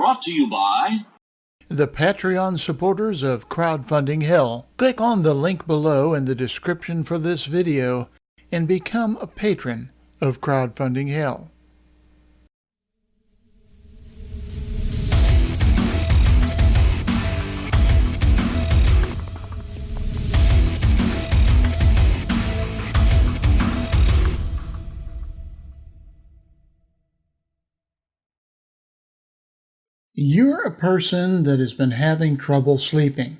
brought to you by the Patreon supporters of Crowdfunding Hell. Click on the link below in the description for this video and become a patron of Crowdfunding Hell. You're a person that has been having trouble sleeping,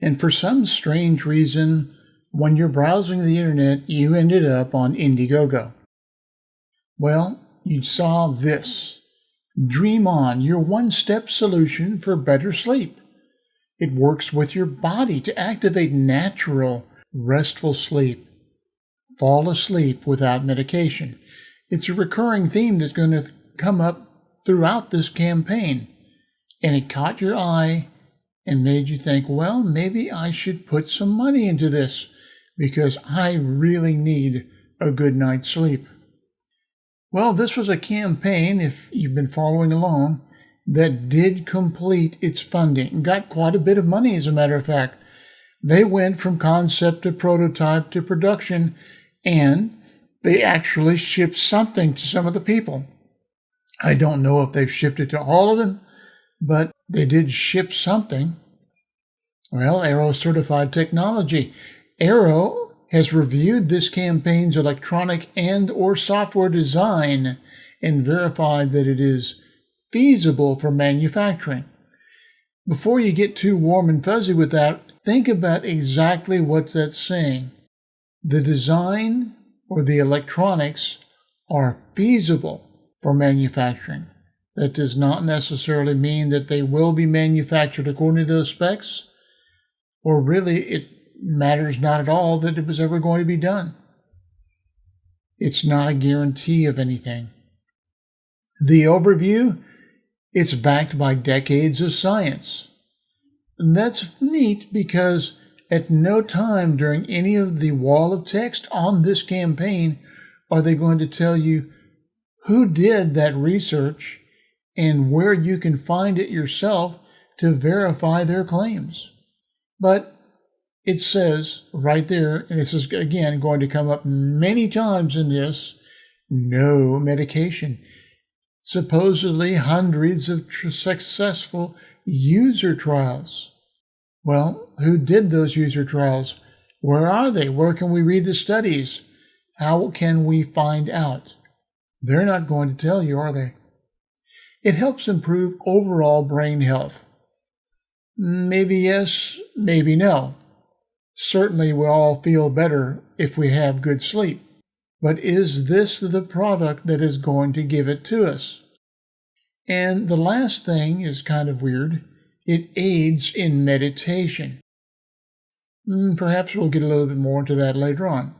and for some strange reason, when you're browsing the internet, you ended up on Indiegogo. Well, you saw this. DreamOn, your one-step solution for better sleep. It works with your body to activate natural, restful sleep. Fall asleep without medication. It's a recurring theme that's going to come up throughout this campaign. And it caught your eye and made you think, well, maybe I should put some money into this because I really need a good night's sleep. Well, this was a campaign, if you've been following along, that did complete its funding. Got quite a bit of money, as a matter of fact. They went from concept to prototype to production, and they actually shipped something to some of the people. I don't know if they've shipped it to all of them, but they did ship something. Well, Arrow Certified Technology. Arrow has reviewed this campaign's electronic and or software design and verified that it is feasible for manufacturing. Before you get too warm and fuzzy with that, think about exactly what that's saying. The design or the electronics are feasible for manufacturing. That does not necessarily mean that they will be manufactured according to those specs, or really it matters not at all that it was ever going to be done. It's not a guarantee of anything. The overview, it's backed by decades of science. And that's neat because at no time during any of the wall of text on this campaign are they going to tell you who did that research and where you can find it yourself to verify their claims. But it says right there, and this is again going to come up many times in this, no medication. Supposedly hundreds of successful user trials. Well, who did those user trials? Where are they? Where can we read the studies? How can we find out? They're not going to tell you, are they? It helps improve overall brain health. Maybe yes, maybe no. Certainly we all feel better if we have good sleep. But is this the product that is going to give it to us? And the last thing is kind of weird. It aids in meditation. Perhaps we'll get a little bit more into that later on.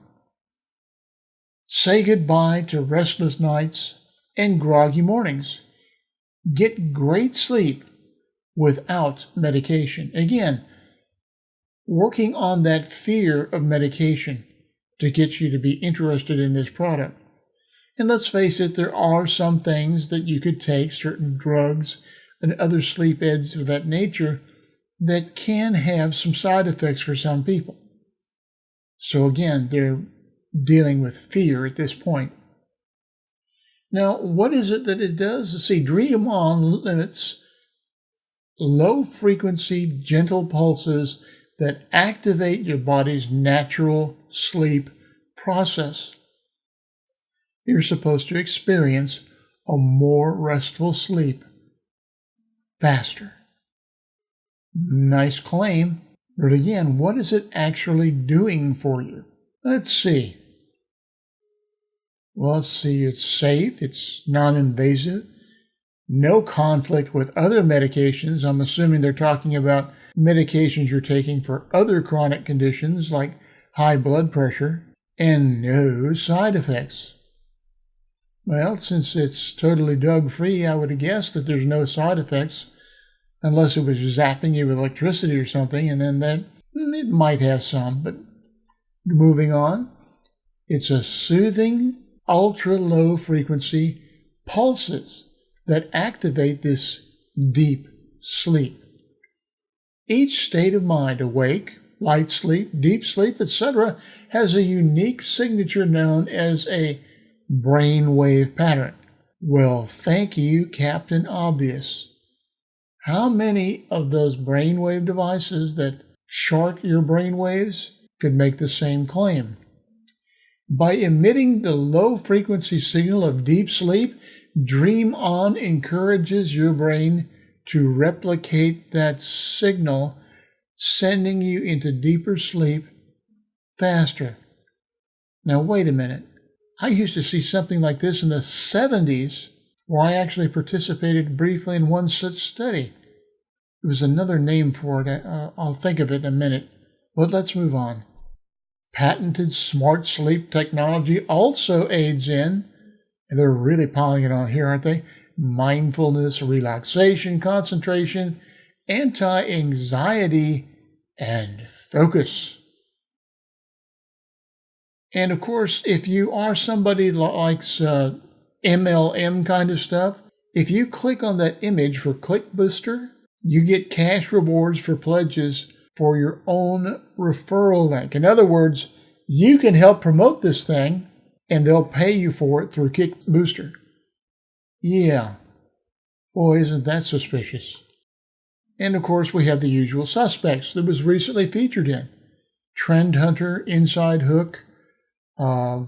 Say goodbye to restless nights and groggy mornings. Get great sleep without medication. Again, working on that fear of medication to get you to be interested in this product. And let's face it, there are some things that you could take, certain drugs and other sleep aids of that nature, that can have some side effects for some people. So again, they're dealing with fear at this point. Now, what is it that it does? See, DreamOn limits low-frequency, gentle pulses that activate your body's natural sleep process. You're supposed to experience a more restful sleep faster. Nice claim, but again, what is it actually doing for you? Let's see. Well, let's see, it's safe, it's non-invasive, no conflict with other medications. I'm assuming they're talking about medications you're taking for other chronic conditions like high blood pressure, and no side effects. Well, since it's totally drug-free, I would guess that there's no side effects, unless it was zapping you with electricity or something, and then that it might have some. But moving on, it's a soothing, ultra-low frequency pulses that activate this deep sleep. Each state of mind, awake, light sleep, deep sleep, etc., has a unique signature known as a brainwave pattern. Well, thank you, Captain Obvious. How many of those brainwave devices that chart your brainwaves could make the same claim? By emitting the low-frequency signal of deep sleep, DreamOn encourages your brain to replicate that signal, sending you into deeper sleep faster. Now, wait a minute. I used to see something like this in the 70s, where I actually participated briefly in one such study. There was another name for it. I'll think of it in a minute. But let's move on. Patented smart sleep technology also aids in, and they're really piling it on here, aren't they? Mindfulness, relaxation, concentration, anti-anxiety, and focus. And of course, if you are somebody that likes MLM kind of stuff, if you click on that image for Click Booster, you get cash rewards for pledges for your own referral link. In other words, you can help promote this thing and they'll pay you for it through Click Booster. Yeah. Boy, isn't that suspicious. And of course, we have the usual suspects that was recently featured in Trend Hunter, Inside Hook,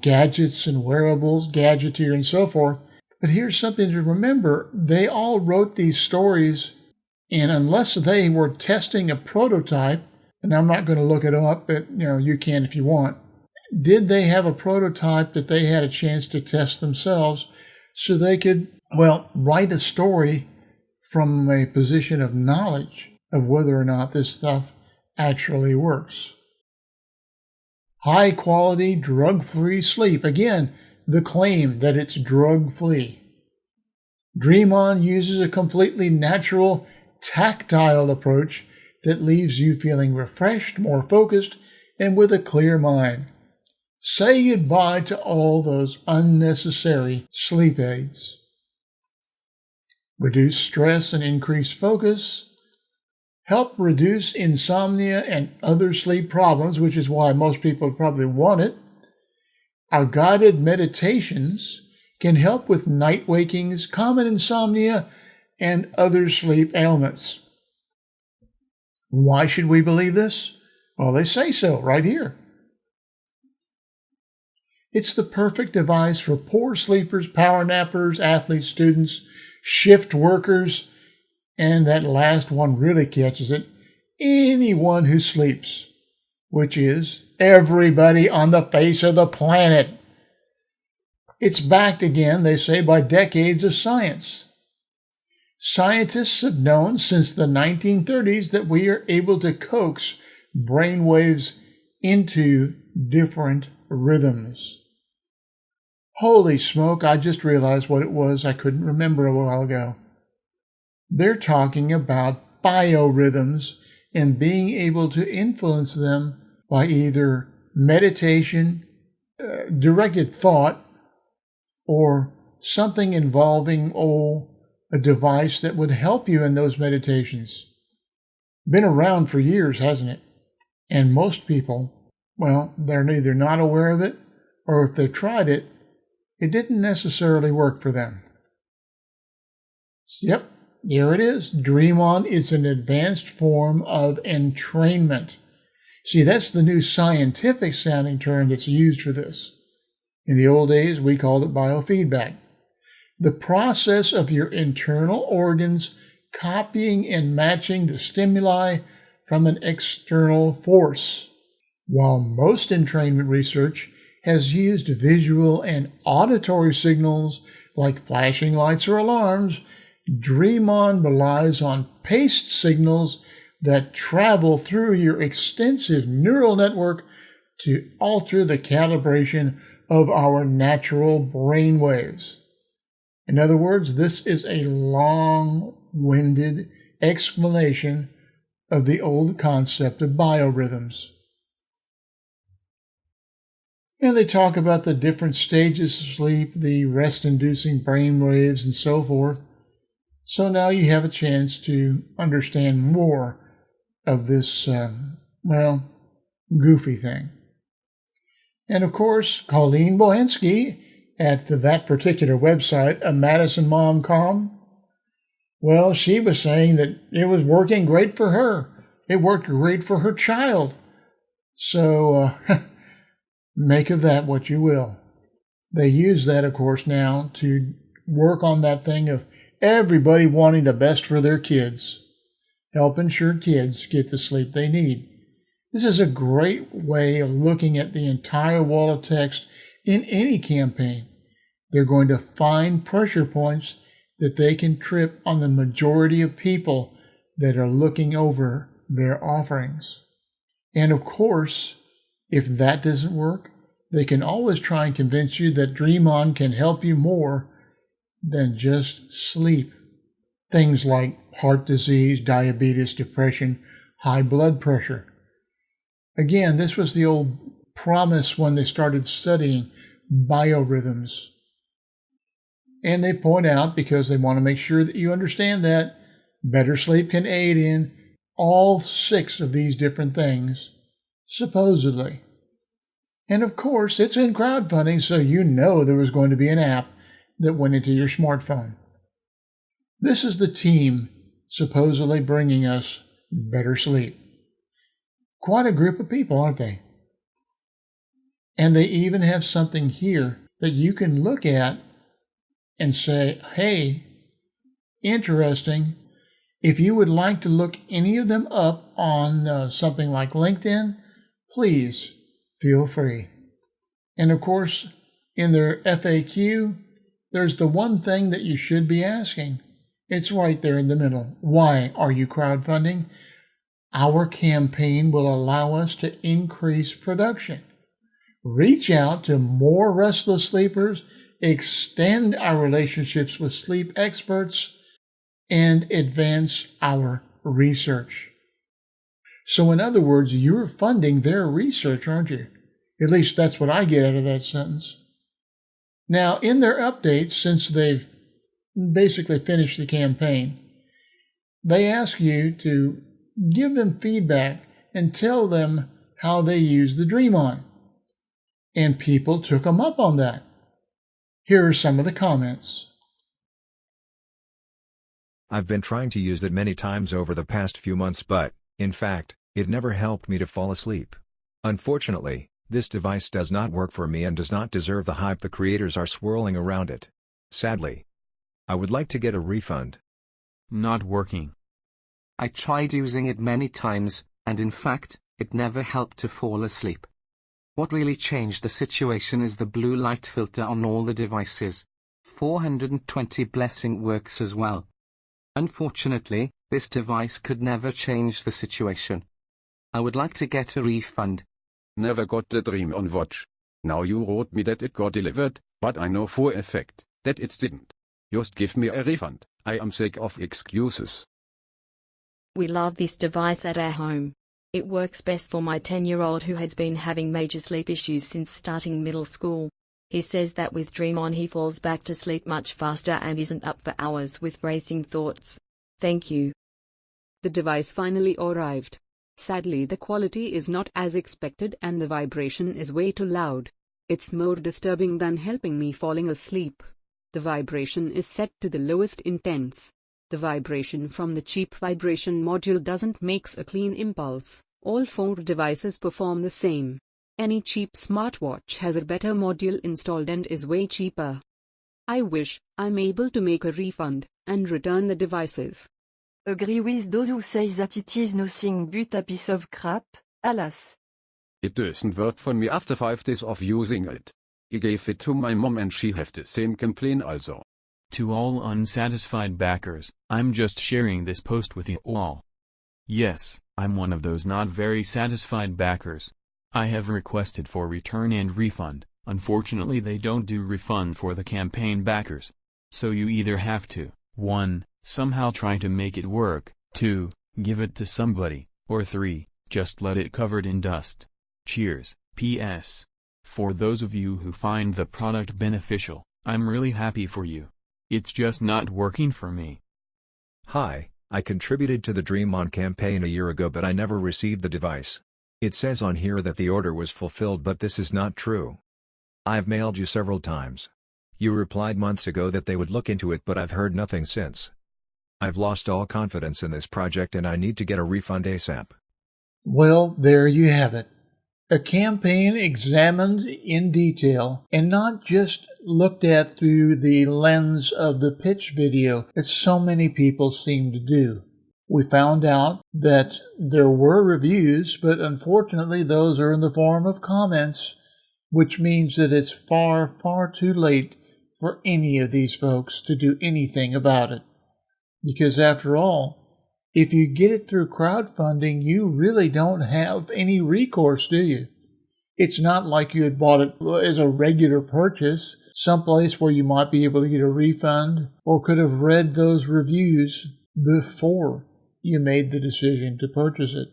gadgets and wearables, Gadgeteer, and so forth. But here's something to remember. They all wrote these stories, and unless they were testing a prototype, and I'm not going to look it up, but you can if you want, did they have a prototype that they had a chance to test themselves so they could, write a story from a position of knowledge of whether or not this stuff actually works? High quality, drug-free sleep. Again, the claim that it's drug-free. DreamOn uses a completely natural, tactile approach that leaves you feeling refreshed, more focused, and with a clear mind. Say goodbye to all those unnecessary sleep aids. Reduce stress and increase focus. Help reduce insomnia and other sleep problems, which is why most people probably want it. Our guided meditations can help with night wakings, common insomnia, and other sleep ailments. Why should we believe this? Well, they say so right here. It's the perfect device for poor sleepers, power nappers, athletes, students, shift workers, and that last one really catches it, anyone who sleeps, which is everybody on the face of the planet. It's backed again, they say, by decades of science. Scientists have known since the 1930s that we are able to coax brainwaves into different rhythms. Holy smoke, I just realized what it was I couldn't remember a while ago. They're talking about biorhythms and being able to influence them by either meditation, directed thought, or something involving a device that would help you in those meditations. Been around for years, hasn't it? And most people, they're either not aware of it, or if they've tried it, it didn't necessarily work for them. Yep. There it is. DreamOn is an advanced form of entrainment. See, that's the new scientific sounding term that's used for this. In the old days, we called it biofeedback. The process of your internal organs copying and matching the stimuli from an external force. While most entrainment research has used visual and auditory signals like flashing lights or alarms, DreamOn relies on paced signals that travel through your extensive neural network to alter the calibration of our natural brain waves. In other words, this is a long-winded explanation of the old concept of biorhythms. And they talk about the different stages of sleep, the rest-inducing brain waves, and so forth. So now you have a chance to understand more of this, goofy thing. And of course, Colleen Bohensky at that particular website, a Madison Mom.com, well, she was saying that it was working great for her. It worked great for her child. So make of that what you will. They use that, of course, now to work on that thing of everybody wanting the best for their kids. Help ensure kids get the sleep they need. This is a great way of looking at the entire wall of text in any campaign. They're going to find pressure points that they can trip on the majority of people that are looking over their offerings. And of course, if that doesn't work, they can always try and convince you that DreamOn can help you more than just sleep. Things like heart disease, diabetes, depression, high blood pressure. Again, this was the old promise when they started studying biorhythms. And they point out, because they want to make sure that you understand that, better sleep can aid in all 6 of these different things, supposedly. And of course, it's in crowdfunding, so you know there was going to be an app that went into your smartphone. This is the team supposedly bringing us better sleep. Quite a group of people, aren't they? And they even have something here that you can look at and say, hey, interesting. If you would like to look any of them up on something like LinkedIn, please feel free. And of course, in their FAQ, there's the one thing that you should be asking. It's right there in the middle. Why are you crowdfunding? Our campaign will allow us to increase production, reach out to more restless sleepers, extend our relationships with sleep experts, and advance our research. So in other words, you're funding their research, aren't you? At least that's what I get out of that sentence. Now, in their updates, since they've basically finished the campaign, they ask you to give them feedback and tell them how they use the DreamOn. And people took them up on that. Here are some of the comments. I've been trying to use it many times over the past few months, but, in fact, it never helped me to fall asleep. Unfortunately, this device does not work for me and does not deserve the hype the creators are swirling around it. Sadly. I would like to get a refund. Not working. I tried using it many times, and in fact, it never helped to fall asleep. What really changed the situation is the blue light filter on all the devices. 420 blessing works as well. Unfortunately, this device could never change the situation. I would like to get a refund. Never got the DreamOn watch. Now you wrote me that it got delivered, but I know for a fact that it didn't. Just give me a refund. I am sick of excuses. We love this device at our home. It works best for my 10-year-old who has been having major sleep issues since starting middle school. He says that with DreamOn he falls back to sleep much faster and isn't up for hours with racing thoughts. Thank you. The device finally arrived. Sadly, the quality is not as expected and the vibration is way too loud. It's more disturbing than helping me falling asleep. The vibration is set to the lowest intense. The vibration from the cheap vibration module doesn't makes a clean impulse. All 4 devices perform the same. Any cheap smartwatch has a better module installed and is way cheaper. I wish I'm able to make a refund and return the devices. Agree with those who say that it is nothing but a piece of crap, alas. It doesn't work for me after 5 days of using it. I gave it to my mom and she have the same complaint also. To all unsatisfied backers, I'm just sharing this post with you all. Yes, I'm one of those not very satisfied backers. I have requested for return and refund. Unfortunately, they don't do refund for the campaign backers. So you either have to, 1, somehow try to make it work, 2, give it to somebody, or 3, just let it covered in dust. Cheers. P.S. For those of you who find the product beneficial, I'm really happy for you. It's just not working for me. Hi, I contributed to the DreamOn campaign a year ago but I never received the device. It says on here that the order was fulfilled but this is not true. I've mailed you several times. You replied months ago that they would look into it but I've heard nothing since. I've lost all confidence in this project and I need to get a refund ASAP. Well, there you have it. A campaign examined in detail and not just looked at through the lens of the pitch video that so many people seem to do. We found out that there were reviews, but unfortunately those are in the form of comments, which means that it's far, far too late for any of these folks to do anything about it. Because after all, if you get it through crowdfunding, you really don't have any recourse, do you? It's not like you had bought it as a regular purchase, someplace where you might be able to get a refund or could have read those reviews before you made the decision to purchase it.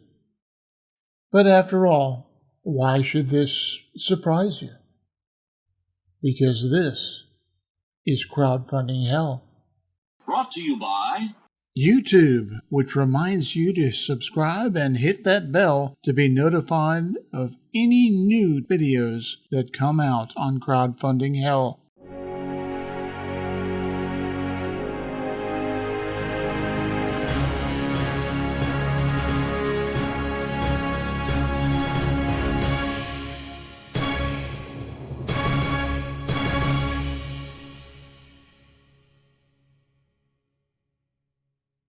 But after all, why should this surprise you? Because this is crowdfunding hell. Brought to you by YouTube, which reminds you to subscribe and hit that bell to be notified of any new videos that come out on Crowdfunding Hell.